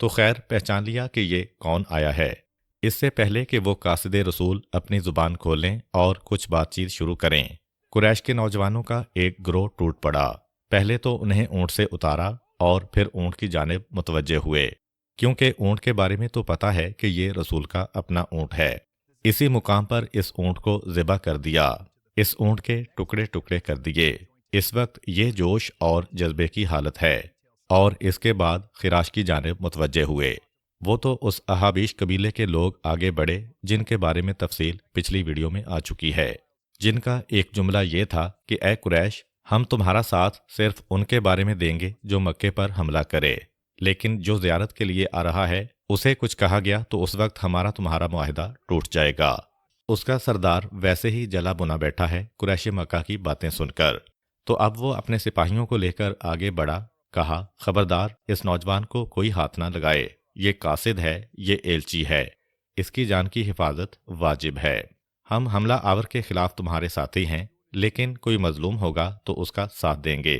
تو خیر پہچان لیا کہ یہ کون آیا ہے۔ اس سے پہلے کہ وہ قاصد رسول اپنی زبان کھولیں اور کچھ بات چیت شروع کریں، قریش کے نوجوانوں کا ایک گروہ ٹوٹ پڑا۔ پہلے تو انہیں اونٹ سے اتارا اور پھر اونٹ کی جانب متوجہ ہوئے، کیونکہ اونٹ کے بارے میں تو پتہ ہے کہ یہ رسول کا اپنا اونٹ ہے۔ اسی مقام پر اس اونٹ کو ذبح کر دیا، اس اونٹ کے ٹکڑے ٹکڑے کر دیے۔ اس وقت یہ جوش اور جذبے کی حالت ہے، اور اس کے بعد خراش کی جانب متوجہ ہوئے۔ وہ تو اس احابیش قبیلے کے لوگ آگے بڑھے جن کے بارے میں تفصیل پچھلی ویڈیو میں آ چکی ہے، جن کا ایک جملہ یہ تھا کہ اے قریش، ہم تمہارا ساتھ صرف ان کے بارے میں دیں گے جو مکے پر حملہ کرے، لیکن جو زیارت کے لیے آ رہا ہے اسے کچھ کہا گیا تو اس وقت ہمارا تمہارا معاہدہ ٹوٹ جائے گا۔ اس کا سردار ویسے ہی جلا بنا بیٹھا ہے قریش مکہ کی باتیں سن کر، تو اب وہ اپنے سپاہیوں کو لے کر آگے بڑھا۔ کہا، خبردار اس نوجوان کو کوئی ہاتھ نہ لگائے، یہ قاصد ہے، یہ ایلچی ہے، اس کی جان کی حفاظت واجب ہے۔ ہم حملہ آور کے خلاف تمہارے ساتھی ہیں، لیکن کوئی مظلوم ہوگا تو اس کا ساتھ دیں گے۔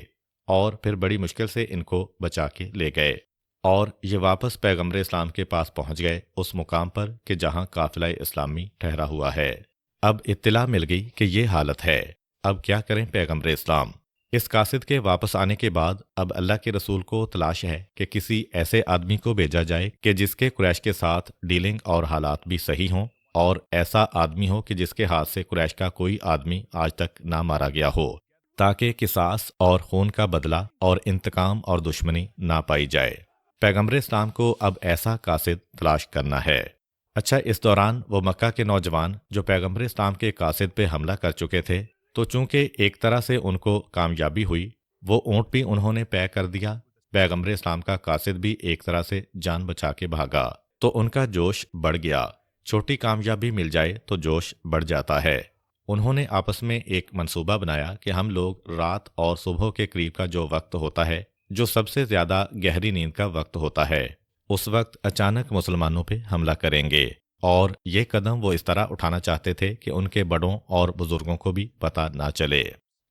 اور پھر بڑی مشکل سے ان کو بچا کے لے گئے، اور یہ واپس پیغمبر اسلام کے پاس پہنچ گئے، اس مقام پر کہ جہاں قافلہ اسلامی ٹھہرا ہوا ہے۔ اب اطلاع مل گئی کہ یہ حالت ہے، اب کیا کریں پیغمبر اسلام؟ اس قاصد کے واپس آنے کے بعد اب اللہ کے رسول کو تلاش ہے کہ کسی ایسے آدمی کو بھیجا جائے کہ جس کے قریش کے ساتھ ڈیلنگ اور حالات بھی صحیح ہوں، اور ایسا آدمی ہو کہ جس کے ہاتھ سے قریش کا کوئی آدمی آج تک نہ مارا گیا ہو، تاکہ قصاص اور خون کا بدلہ اور انتقام اور دشمنی نہ پائی جائے۔ پیغمبر اسلام کو اب ایسا قاصد تلاش کرنا ہے۔ اچھا، اس دوران وہ مکہ کے نوجوان جو پیغمبر اسلام کے قاصد پہ حملہ کر چکے تھے، تو چونکہ ایک طرح سے ان کو کامیابی ہوئی، وہ اونٹ بھی انہوں نے طے کر دیا، پیغمبر اسلام کا قاصد بھی ایک طرح سے جان بچا کے بھاگا، تو ان کا جوش بڑھ گیا۔ چھوٹی کامیابی مل جائے تو جوش بڑھ جاتا ہے۔ انہوں نے آپس میں ایک منصوبہ بنایا کہ ہم لوگ رات اور صبح کے قریب کا جو وقت ہوتا ہے، جو سب سے زیادہ گہری نیند کا وقت ہوتا ہے، اس وقت اچانک مسلمانوں پہ حملہ کریں گے، اور یہ قدم وہ اس طرح اٹھانا چاہتے تھے کہ ان کے بڑوں اور بزرگوں کو بھی پتہ نہ چلے۔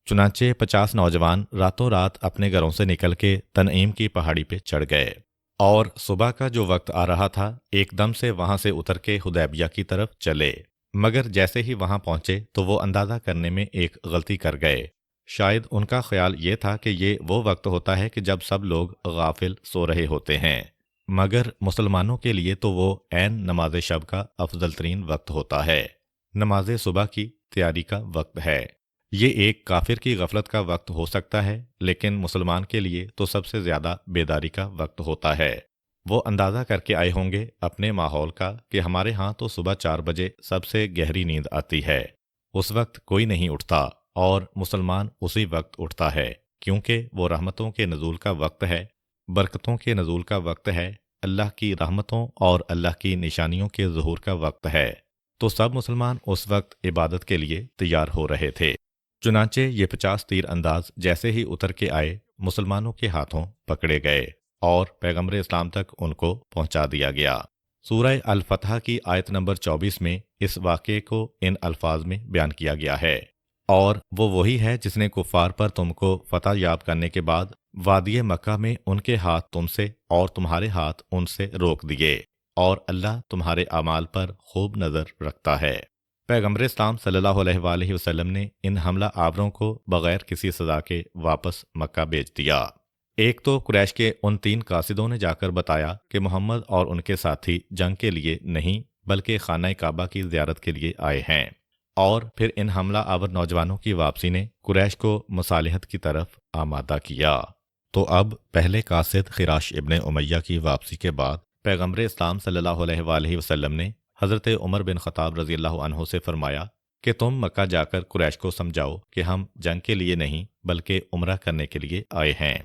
چنانچہ 50 نوجوان راتوں رات اپنے گھروں سے نکل کے تنعیم کی پہاڑی پہ چڑھ گئے، اور صبح کا جو وقت آ رہا تھا ایک دم سے وہاں سے اتر کے حدیبیہ کی طرف چلے، مگر جیسے ہی وہاں پہنچے تو وہ اندازہ کرنے میں ایک غلطی کر گئے۔ شاید ان کا خیال یہ تھا کہ یہ وہ وقت ہوتا ہے کہ جب سب لوگ غافل سو رہے ہوتے ہیں، مگر مسلمانوں کے لیے تو وہ عین نماز شب کا افضل ترین وقت ہوتا ہے، نماز صبح کی تیاری کا وقت ہے۔ یہ ایک کافر کی غفلت کا وقت ہو سکتا ہے، لیکن مسلمان کے لیے تو سب سے زیادہ بیداری کا وقت ہوتا ہے۔ وہ اندازہ کر کے آئے ہوں گے اپنے ماحول کا کہ ہمارے ہاں تو صبح 4 بجے سب سے گہری نیند آتی ہے، اس وقت کوئی نہیں اٹھتا، اور مسلمان اسی وقت اٹھتا ہے، کیونکہ وہ رحمتوں کے نزول کا وقت ہے، برکتوں کے نزول کا وقت ہے، اللہ کی رحمتوں اور اللہ کی نشانیوں کے ظہور کا وقت ہے۔ تو سب مسلمان اس وقت عبادت کے لیے تیار ہو رہے تھے۔ چنانچہ یہ 50 تیر انداز جیسے ہی اتر کے آئے، مسلمانوں کے ہاتھوں پکڑے گئے اور پیغمبر اسلام تک ان کو پہنچا دیا گیا۔ سورہ الفتح کی آیت نمبر 24 میں اس واقعے کو ان الفاظ میں بیان کیا گیا ہے، اور وہ وہی ہے جس نے کفار پر تم کو فتح یاب کرنے کے بعد وادی مکہ میں ان کے ہاتھ تم سے اور تمہارے ہاتھ ان سے روک دیے، اور اللہ تمہارے اعمال پر خوب نظر رکھتا ہے۔ پیغمبر اسلام صلی اللہ علیہ وآلہ وسلم نے ان حملہ آوروں کو بغیر کسی سزا کے واپس مکہ بھیج دیا۔ ایک تو قریش کے ان 3 قاصدوں نے جا کر بتایا کہ محمد اور ان کے ساتھی جنگ کے لیے نہیں بلکہ خانہ کعبہ کی زیارت کے لیے آئے ہیں، اور پھر ان حملہ آور نوجوانوں کی واپسی نے قریش کو مصالحت کی طرف آمادہ کیا۔ تو اب پہلے قاصد خراش ابن امیہ کی واپسی کے بعد پیغمبر اسلام صلی اللہ علیہ وآلہ وسلم نے حضرت عمر بن خطاب رضی اللہ عنہ سے فرمایا کہ تم مکہ جا کر قریش کو سمجھاؤ کہ ہم جنگ کے لیے نہیں بلکہ عمرہ کرنے کے لیے آئے ہیں۔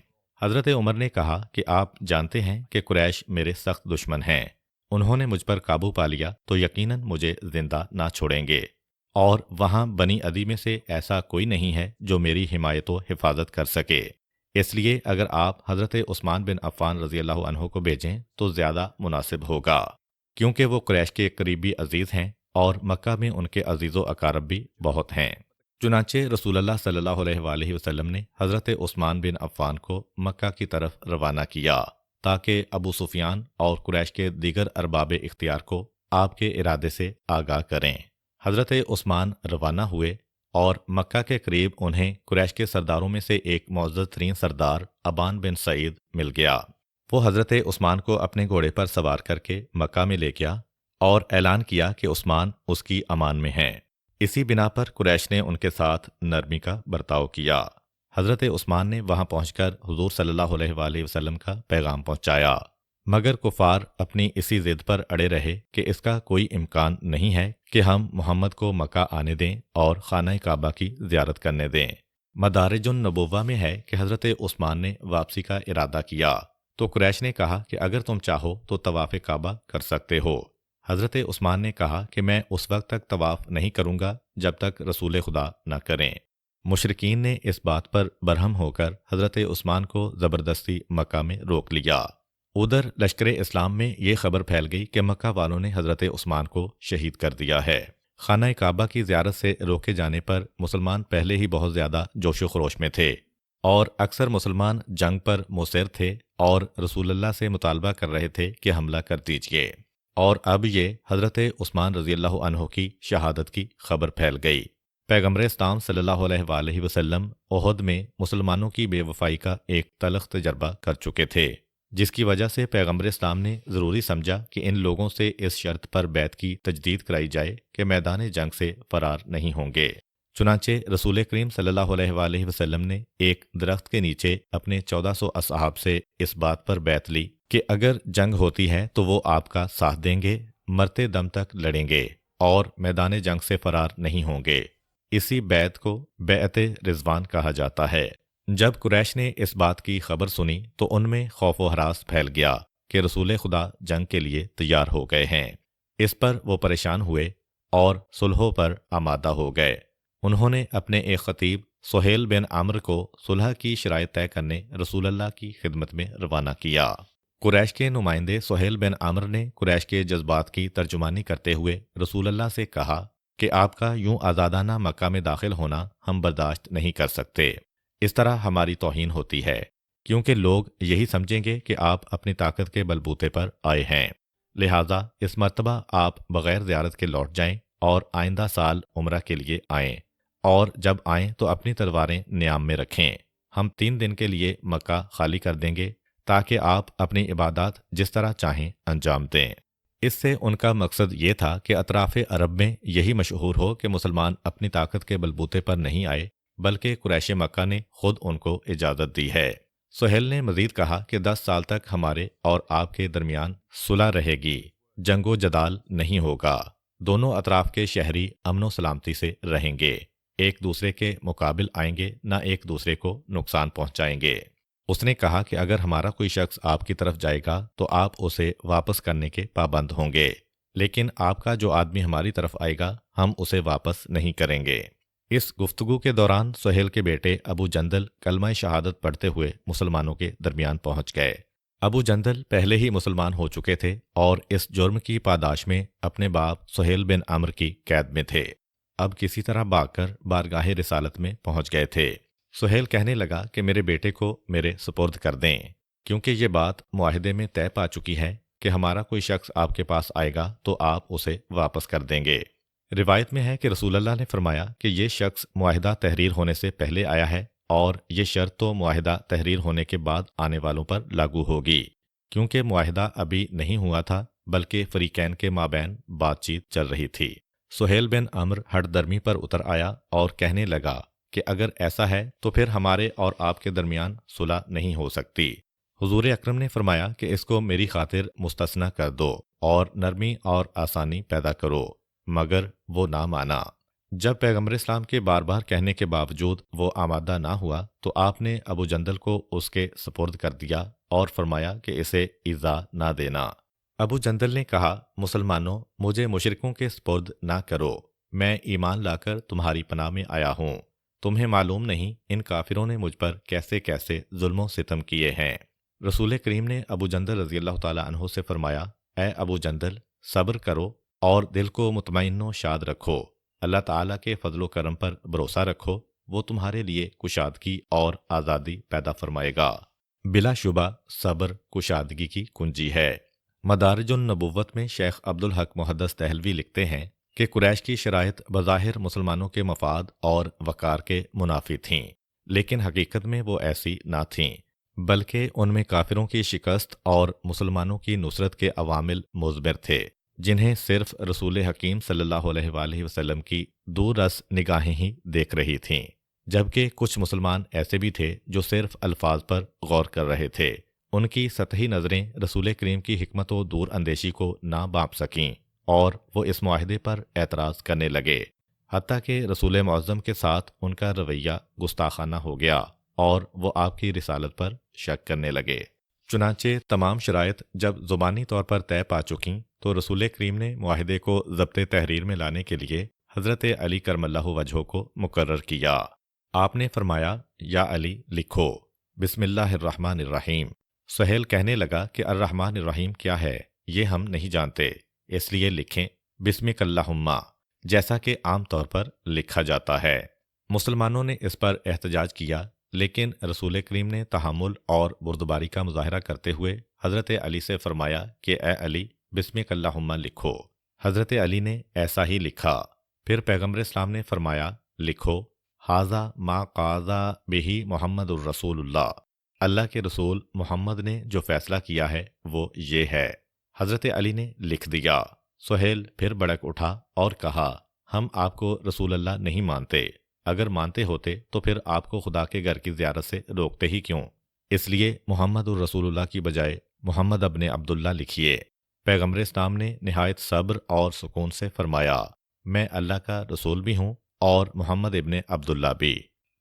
حضرت عمر نے کہا کہ آپ جانتے ہیں کہ قریش میرے سخت دشمن ہیں، انہوں نے مجھ پر قابو پا لیا تو یقیناً مجھے زندہ نہ چھوڑیں گے، اور وہاں بنی عدی میں سے ایسا کوئی نہیں ہے جو میری حمایت و حفاظت کر سکے، اس لیے اگر آپ حضرت عثمان بن عفان رضی اللہ عنہ کو بھیجیں تو زیادہ مناسب ہوگا، کیونکہ وہ قریش کے قریبی عزیز ہیں اور مکہ میں ان کے عزیز و اقارب بھی بہت ہیں۔ چنانچہ رسول اللہ صلی اللہ علیہ وآلہ وسلم نے حضرت عثمان بن عفان کو مکہ کی طرف روانہ کیا۔ تاکہ ابو سفیان اور قریش کے دیگر ارباب اختیار کو آپ کے ارادے سے آگاہ کریں۔ حضرت عثمان روانہ ہوئے اور مکہ کے قریب انہیں قریش کے سرداروں میں سے ایک معزز ترین سردار ابان بن سعید مل گیا۔ وہ حضرت عثمان کو اپنے گھوڑے پر سوار کر کے مکہ میں لے گیا اور اعلان کیا کہ عثمان اس کی امان میں ہیں۔ اسی بنا پر قریش نے ان کے ساتھ نرمی کا برتاؤ کیا۔ حضرت عثمان نے وہاں پہنچ کر حضور صلی اللہ علیہ وآلہ وسلم کا پیغام پہنچایا، مگر کفار اپنی اسی ضد پر اڑے رہے کہ اس کا کوئی امکان نہیں ہے کہ ہم محمد کو مکہ آنے دیں اور خانہ کعبہ کی زیارت کرنے دیں۔ مدارج النبوہ میں ہے کہ حضرت عثمان نے واپسی کا ارادہ کیا تو قریش نے کہا کہ اگر تم چاہو تو طواف کعبہ کر سکتے ہو۔ حضرت عثمان نے کہا کہ میں اس وقت تک طواف نہیں کروں گا جب تک رسول خدا نہ کریں۔ مشرکین نے اس بات پر برہم ہو کر حضرت عثمان کو زبردستی مکہ میں روک لیا۔ ادھر لشکر اسلام میں یہ خبر پھیل گئی کہ مکہ والوں نے حضرت عثمان کو شہید کر دیا ہے۔ خانہ کعبہ کی زیارت سے روکے جانے پر مسلمان پہلے ہی بہت زیادہ جوش و خروش میں تھے اور اکثر مسلمان جنگ پر مصر تھے اور رسول اللہ سے مطالبہ کر رہے تھے کہ حملہ کر دیجیے، اور اب یہ حضرت عثمان رضی اللہ عنہ کی شہادت کی خبر پھیل گئی۔ پیغمبر اسلام صلی اللہ علیہ وآلہ وسلم احد میں مسلمانوں کی بے وفائی کا ایک تلخ تجربہ کر چکے تھے، جس کی وجہ سے پیغمبر اسلام نے ضروری سمجھا کہ ان لوگوں سے اس شرط پر بیعت کی تجدید کرائی جائے کہ میدان جنگ سے فرار نہیں ہوں گے۔ چنانچہ رسول کریم صلی اللہ علیہ وآلہ وسلم نے ایک درخت کے نیچے اپنے 1400 اصحاب سے اس بات پر بیعت لی کہ اگر جنگ ہوتی ہے تو وہ آپ کا ساتھ دیں گے، مرتے دم تک لڑیں گے اور میدان جنگ سے فرار نہیں ہوں گے۔ اسی بیعت کو بیعت رضوان کہا جاتا ہے۔ جب قریش نے اس بات کی خبر سنی تو ان میں خوف و ہراس پھیل گیا کہ رسول خدا جنگ کے لیے تیار ہو گئے ہیں۔ اس پر وہ پریشان ہوئے اور صلح پر آمادہ ہو گئے۔ انہوں نے اپنے ایک خطیب سہیل بن عمرو کو صلح کی شرائط طے کرنے رسول اللہ کی خدمت میں روانہ کیا۔ قریش کے نمائندے سہیل بن عمرو نے قریش کے جذبات کی ترجمانی کرتے ہوئے رسول اللہ سے کہا کہ آپ کا یوں آزادانہ مکہ میں داخل ہونا ہم برداشت نہیں کر سکتے، اس طرح ہماری توہین ہوتی ہے، کیونکہ لوگ یہی سمجھیں گے کہ آپ اپنی طاقت کے بلبوتے پر آئے ہیں، لہٰذا اس مرتبہ آپ بغیر زیارت کے لوٹ جائیں اور آئندہ سال عمرہ کے لیے آئیں، اور جب آئیں تو اپنی تلواریں نیام میں رکھیں۔ ہم 3 دن کے لیے مکہ خالی کر دیں گے تاکہ آپ اپنی عبادات جس طرح چاہیں انجام دیں۔ اس سے ان کا مقصد یہ تھا کہ اطراف عرب میں یہی مشہور ہو کہ مسلمان اپنی طاقت کے بلبوتے پر نہیں آئے، بلکہ قریش مکہ نے خود ان کو اجازت دی ہے۔ سہیل نے مزید کہا کہ 10 سال تک ہمارے اور آپ کے درمیان صلح رہے گی، جنگ و جدال نہیں ہوگا، دونوں اطراف کے شہری امن و سلامتی سے رہیں گے، ایک دوسرے کے مقابل آئیں گے، نہ ایک دوسرے کو نقصان پہنچائیں گے۔ اس نے کہا کہ اگر ہمارا کوئی شخص آپ کی طرف جائے گا تو آپ اسے واپس کرنے کے پابند ہوں گے، لیکن آپ کا جو آدمی ہماری طرف آئے گا ہم اسے واپس نہیں کریں گے۔ اس گفتگو کے دوران سہیل کے بیٹے ابو جندل کلمہ شہادت پڑھتے ہوئے مسلمانوں کے درمیان پہنچ گئے۔ ابو جندل پہلے ہی مسلمان ہو چکے تھے اور اس جرم کی پاداش میں اپنے باپ سہیل بن عمرو کی قید میں تھے۔ اب کسی طرح بھاگ کر بارگاہ رسالت میں پہنچ گئے تھے۔ سہیل کہنے لگا کہ میرے بیٹے کو میرے سپرد کر دیں، کیونکہ یہ بات معاہدے میں طے پا چکی ہے کہ ہمارا کوئی شخص آپ کے پاس آئے گا تو آپ اسے واپس کر دیں گے۔ روایت میں ہے کہ رسول اللہ نے فرمایا کہ یہ شخص معاہدہ تحریر ہونے سے پہلے آیا ہے اور یہ شرط تو معاہدہ تحریر ہونے کے بعد آنے والوں پر لاگو ہوگی، کیونکہ معاہدہ ابھی نہیں ہوا تھا بلکہ فریقین کے مابین بات چیت چل رہی تھی۔ سہیل بن عمرو ہٹ درمی پر اتر آیا اور کہنے لگا کہ اگر ایسا ہے تو پھر ہمارے اور آپ کے درمیان صلح نہیں ہو سکتی۔ حضور اکرم نے فرمایا کہ اس کو میری خاطر مستثنی کر دو اور نرمی اور آسانی پیدا کرو، مگر وہ نہ مانا۔ جب پیغمبر اسلام کے بار بار کہنے کے باوجود وہ آمادہ نہ ہوا تو آپ نے ابو جندل کو اس کے سپرد کر دیا اور فرمایا کہ اسے ایذا نہ دینا۔ ابو جندل نے کہا، مسلمانوں، مجھے مشرکوں کے سپرد نہ کرو، میں ایمان لا کر تمہاری پناہ میں آیا ہوں۔ تمہیں معلوم نہیں ان کافروں نے مجھ پر کیسے کیسے ظلم و ستم کیے ہیں۔ رسول کریم نے ابو جندل رضی اللہ تعالیٰ عنہ سے فرمایا، اے ابو جندل، صبر کرو اور دل کو مطمئن و شاد رکھو، اللہ تعالیٰ کے فضل و کرم پر بھروسہ رکھو، وہ تمہارے لیے کشادگی اور آزادی پیدا فرمائے گا۔ بلا شبہ صبر کشادگی کی کنجی ہے۔ مدارج النبوت میں شیخ عبدالحق محدث دہلوی لکھتے ہیں کہ قریش کی شرائط بظاہر مسلمانوں کے مفاد اور وقار کے منافی تھیں، لیکن حقیقت میں وہ ایسی نہ تھیں، بلکہ ان میں کافروں کی شکست اور مسلمانوں کی نصرت کے عوامل مضمر تھے، جنہیں صرف رسول حکیم صلی اللہ علیہ وآلہ وسلم کی دور رس نگاہیں ہی دیکھ رہی تھیں، جبکہ کچھ مسلمان ایسے بھی تھے جو صرف الفاظ پر غور کر رہے تھے۔ ان کی سطحی نظریں رسول کریم کی حکمت و دور اندیشی کو نہ بانپ سکیں اور وہ اس معاہدے پر اعتراض کرنے لگے، حتیٰ کہ رسول معظم کے ساتھ ان کا رویہ گستاخانہ ہو گیا اور وہ آپ کی رسالت پر شک کرنے لگے۔ چنانچہ تمام شرائط جب زبانی طور پر طے پا چکیں تو رسول کریم نے معاہدے کو ضبط تحریر میں لانے کے لیے حضرت علی کرم اللہ وجہہ کو مقرر کیا۔ آپ نے فرمایا، یا علی لکھو، بسم اللہ الرحمن الرحیم۔ سہیل کہنے لگا کہ الرحمن الرحیم کیا ہے، یہ ہم نہیں جانتے، اس لیے لکھیں بسمک اللہم، جیسا کہ عام طور پر لکھا جاتا ہے۔ مسلمانوں نے اس پر احتجاج کیا، لیکن رسول کریم نے تحمل اور بردباری کا مظاہرہ کرتے ہوئے حضرت علی سے فرمایا کہ اے علی بسمک اللہم لکھو۔ حضرت علی نے ایسا ہی لکھا۔ پھر پیغمبر اسلام نے فرمایا، لکھو ھذا ما قاضی بہ محمد الرسول اللہ، اللہ کے رسول محمد نے جو فیصلہ کیا ہے وہ یہ ہے۔ حضرت علی نے لکھ دیا۔ سہیل پھر بڑک اٹھا اور کہا، ہم آپ کو رسول اللہ نہیں مانتے، اگر مانتے ہوتے تو پھر آپ کو خدا کے گھر کی زیارت سے روکتے ہی کیوں؟ اس لیے محمد الرسول اللہ کی بجائے محمد ابن عبداللہ لکھیے۔ پیغمبر اسلام نے نہایت صبر اور سکون سے فرمایا، میں اللہ کا رسول بھی ہوں اور محمد ابن عبداللہ بھی۔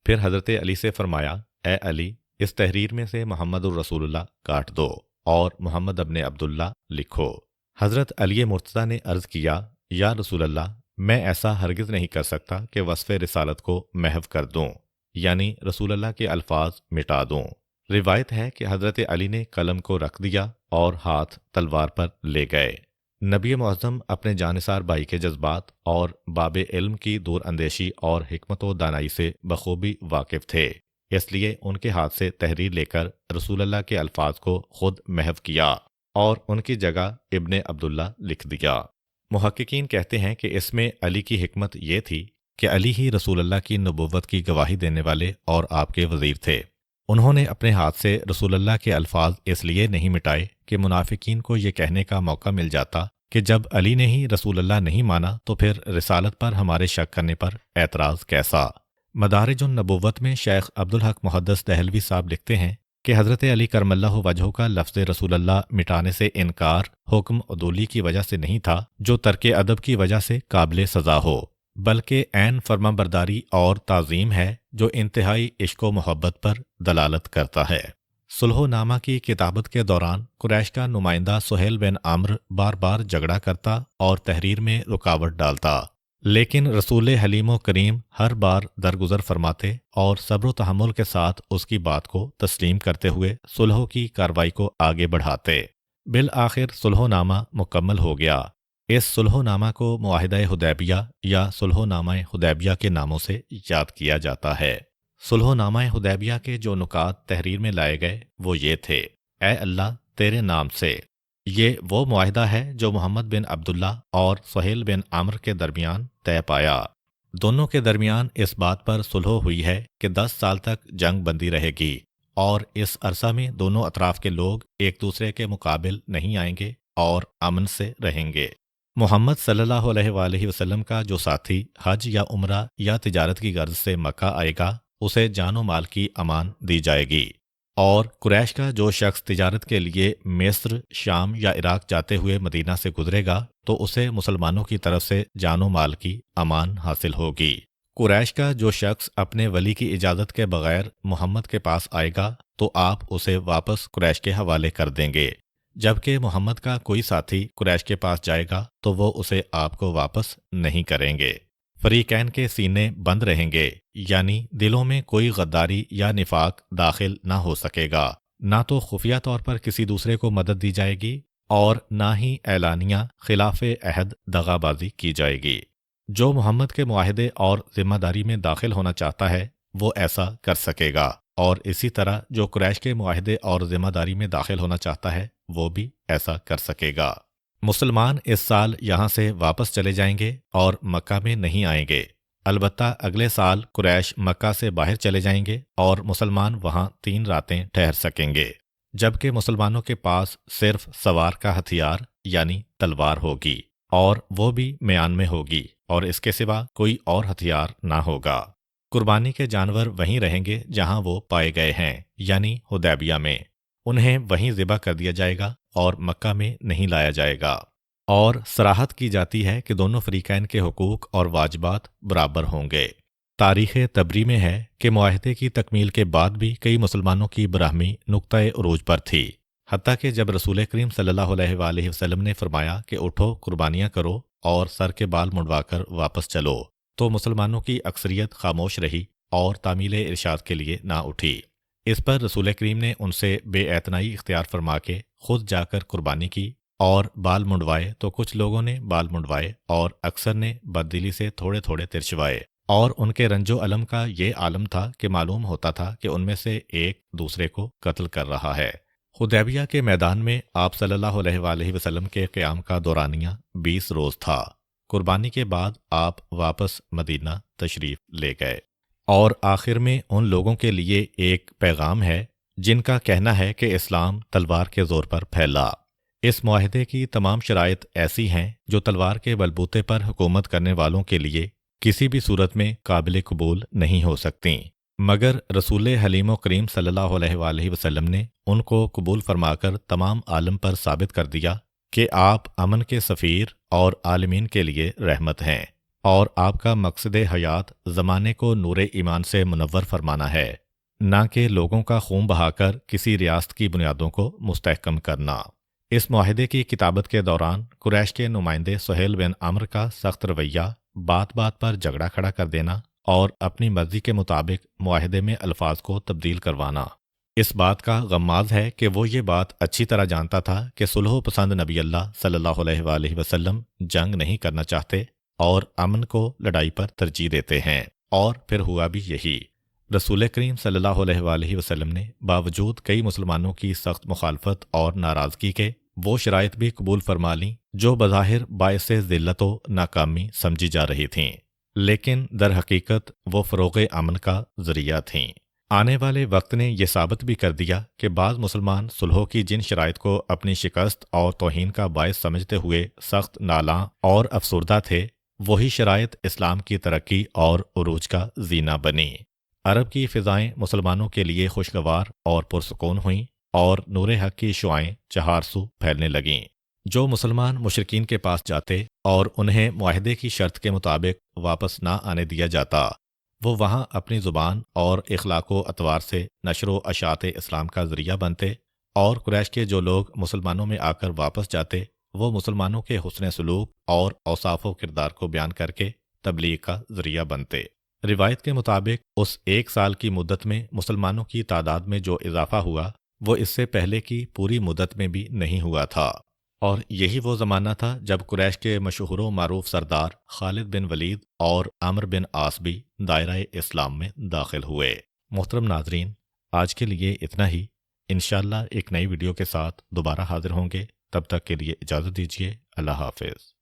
پھر حضرت علی سے فرمایا، اے علی اس تحریر میں سے محمد الرسول اللہ کاٹ دو اور محمد ابن عبداللہ لکھو۔ حضرت علی مرتضیٰ نے عرض کیا، یا رسول اللہ، میں ایسا ہرگز نہیں کر سکتا کہ وصف رسالت کو محو کر دوں، یعنی رسول اللہ کے الفاظ مٹا دوں۔ روایت ہے کہ حضرت علی نے قلم کو رکھ دیا اور ہاتھ تلوار پر لے گئے۔ نبی معظم اپنے جانثار بھائی کے جذبات اور باب علم کی دور اندیشی اور حکمت و دانائی سے بخوبی واقف تھے، اس لیے ان کے ہاتھ سے تحریر لے کر رسول اللہ کے الفاظ کو خود محو کیا اور ان کی جگہ ابن عبداللہ لکھ دیا۔ محققین کہتے ہیں کہ اس میں علی کی حکمت یہ تھی کہ علی ہی رسول اللہ کی نبوت کی گواہی دینے والے اور آپ کے وزیر تھے۔ انہوں نے اپنے ہاتھ سے رسول اللہ کے الفاظ اس لیے نہیں مٹائے کہ منافقین کو یہ کہنے کا موقع مل جاتا کہ جب علی نے ہی رسول اللہ نہیں مانا تو پھر رسالت پر ہمارے شک کرنے پر اعتراض کیسا۔ مدارج النبوت میں شیخ عبدالحق محدث دہلوی صاحب لکھتے ہیں کہ حضرت علی کرم اللہ وجہہ کا لفظ رسول اللہ مٹانے سے انکار حکم عدولی کی وجہ سے نہیں تھا جو ترک ادب کی وجہ سے قابل سزا ہو، بلکہ عین فرما برداری اور تعظیم ہے جو انتہائی عشق و محبت پر دلالت کرتا ہے۔ صلح نامہ کی کتابت کے دوران قریش کا نمائندہ سہیل بن عمرو بار بار جھگڑا کرتا اور تحریر میں رکاوٹ ڈالتا، لیکن رسول حلیم و کریم ہر بار درگزر فرماتے اور صبر و تحمل کے ساتھ اس کی بات کو تسلیم کرتے ہوئے صلح کی کارروائی کو آگے بڑھاتے۔ بالآخر صلح نامہ مکمل ہو گیا۔ اس صلح نامہ کو معاہدہ حدیبیہ یا صلح نامہ حدیبیہ کے ناموں سے یاد کیا جاتا ہے۔ صلح نامہ حدیبیہ کے جو نکات تحریر میں لائے گئے وہ یہ تھے، اے اللہ تیرے نام سے۔ یہ وہ معاہدہ ہے جو محمد بن عبداللہ اور سہیل بن عمرو کے درمیان طے پایا۔ دونوں کے درمیان اس بات پر صلح ہوئی ہے کہ 10 سال تک جنگ بندی رہے گی اور اس عرصہ میں دونوں اطراف کے لوگ ایک دوسرے کے مقابل نہیں آئیں گے اور امن سے رہیں گے۔ محمد صلی اللہ علیہ وآلہ وسلم کا جو ساتھی حج یا عمرہ یا تجارت کی غرض سے مکہ آئے گا اسے جان و مال کی امان دی جائے گی، اور قریش کا جو شخص تجارت کے لیے مصر، شام یا عراق جاتے ہوئے مدینہ سے گزرے گا تو اسے مسلمانوں کی طرف سے جان و مال کی امان حاصل ہوگی۔ قریش کا جو شخص اپنے ولی کی اجازت کے بغیر محمد کے پاس آئے گا تو آپ اسے واپس قریش کے حوالے کر دیں گے، جبکہ محمد کا کوئی ساتھی قریش کے پاس جائے گا تو وہ اسے آپ کو واپس نہیں کریں گے۔ فریقین کے سینے بند رہیں گے، یعنی دلوں میں کوئی غداری یا نفاق داخل نہ ہو سکے گا، نہ تو خفیہ طور پر کسی دوسرے کو مدد دی جائے گی اور نہ ہی اعلانیہ خلاف عہد دغا بازی کی جائے گی۔ جو محمد کے معاہدے اور ذمہ داری میں داخل ہونا چاہتا ہے وہ ایسا کر سکے گا اور اسی طرح جو قریش کے معاہدے اور ذمہ داری میں داخل ہونا چاہتا ہے وہ بھی ایسا کر سکے گا۔ مسلمان اس سال یہاں سے واپس چلے جائیں گے اور مکہ میں نہیں آئیں گے، البتہ اگلے سال قریش مکہ سے باہر چلے جائیں گے اور مسلمان وہاں 3 راتیں ٹھہر سکیں گے، جبکہ مسلمانوں کے پاس صرف سوار کا ہتھیار یعنی تلوار ہوگی، اور وہ بھی میان میں ہوگی، اور اس کے سوا کوئی اور ہتھیار نہ ہوگا۔ قربانی کے جانور وہیں رہیں گے جہاں وہ پائے گئے ہیں، یعنی حدیبیہ میں، انہیں وہیں ذبح کر دیا جائے گا اور مکہ میں نہیں لایا جائے گا۔ اور صراحت کی جاتی ہے کہ دونوں فریقین کے حقوق اور واجبات برابر ہوں گے۔ تاریخ تبری میں ہے کہ معاہدے کی تکمیل کے بعد بھی کئی مسلمانوں کی براہمی نقطۂ عروج پر تھی، حتیٰ کہ جب رسول کریم صلی اللہ علیہ وآلہ وسلم نے فرمایا کہ اٹھو قربانیاں کرو اور سر کے بال منڈوا کر واپس چلو، تو مسلمانوں کی اکثریت خاموش رہی اور تعمیل ارشاد کے لیے نہ اٹھی۔ اس پر رسول کریم نے ان سے بے اعتنائی اختیار فرما کے خود جا کر قربانی کی اور بال منڈوائے، تو کچھ لوگوں نے بال منڈوائے اور اکثر نے بددلی سے تھوڑے تھوڑے ترچوائے، اور ان کے رنج و الم کا یہ عالم تھا کہ معلوم ہوتا تھا کہ ان میں سے ایک دوسرے کو قتل کر رہا ہے۔ حدیبیہ کے میدان میں آپ صلی اللہ علیہ وآلہ وسلم کے قیام کا دورانیہ 20 روز تھا۔ قربانی کے بعد آپ واپس مدینہ تشریف لے گئے، اور آخر میں ان لوگوں کے لیے ایک پیغام ہے جن کا کہنا ہے کہ اسلام تلوار کے زور پر پھیلا۔ اس معاہدے کی تمام شرائط ایسی ہیں جو تلوار کے بلبوتے پر حکومت کرنے والوں کے لیے کسی بھی صورت میں قابل قبول نہیں ہو سکتیں، مگر رسول حلیم و کریم صلی اللہ علیہ وآلہ وسلم نے ان کو قبول فرما کر تمام عالم پر ثابت کر دیا کہ آپ امن کے سفیر اور عالمین کے لیے رحمت ہیں، اور آپ کا مقصد حیات زمانے کو نور ایمان سے منور فرمانا ہے، نہ کہ لوگوں کا خون بہا کر کسی ریاست کی بنیادوں کو مستحکم کرنا۔ اس معاہدے کی کتابت کے دوران قریش کے نمائندے سہیل بن عمرو کا سخت رویہ، بات بات پر جھگڑا کھڑا کر دینا اور اپنی مرضی کے مطابق معاہدے میں الفاظ کو تبدیل کروانا، اس بات کا غماز ہے کہ وہ یہ بات اچھی طرح جانتا تھا کہ صلح و پسند نبی اللہ صلی اللہ علیہ وآلہ وسلم جنگ نہیں کرنا چاہتے اور امن کو لڑائی پر ترجیح دیتے ہیں، اور پھر ہوا بھی یہی۔ رسول کریم صلی اللہ علیہ وآلہ وسلم نے باوجود کئی مسلمانوں کی سخت مخالفت اور ناراضگی کے وہ شرائط بھی قبول فرما لیں جو بظاہر باعث ذلت و ناکامی سمجھی جا رہی تھیں، لیکن در حقیقت وہ فروغ امن کا ذریعہ تھیں۔ آنے والے وقت نے یہ ثابت بھی کر دیا کہ بعض مسلمان صلحوں کی جن شرائط کو اپنی شکست اور توہین کا باعث سمجھتے ہوئے سخت نالاں اور افسردہ تھے، وہی شرائط اسلام کی ترقی اور عروج کا زینہ بنی۔ عرب کی فضائیں مسلمانوں کے لیے خوشگوار اور پرسکون ہوئیں، اور نور حق کی شعائیں چہار سو پھیلنے لگیں۔ جو مسلمان مشرکین کے پاس جاتے اور انہیں معاہدے کی شرط کے مطابق واپس نہ آنے دیا جاتا، وہ وہاں اپنی زبان اور اخلاق و اطوار سے نشر و اشاعت اسلام کا ذریعہ بنتے، اور قریش کے جو لوگ مسلمانوں میں آ کر واپس جاتے وہ مسلمانوں کے حسن سلوک اور اوصاف و کردار کو بیان کر کے تبلیغ کا ذریعہ بنتے۔ روایت کے مطابق اس 1 سال کی مدت میں مسلمانوں کی تعداد میں جو اضافہ ہوا وہ اس سے پہلے کی پوری مدت میں بھی نہیں ہوا تھا، اور یہی وہ زمانہ تھا جب قریش کے مشہور و معروف سردار خالد بن ولید اور عمرو بن عاص بھی دائرہ اسلام میں داخل ہوئے۔ محترم ناظرین، آج کے لیے اتنا ہی، انشاءاللہ ایک نئی ویڈیو کے ساتھ دوبارہ حاضر ہوں گے، تب تک کے لیے اجازت دیجیے، اللہ حافظ۔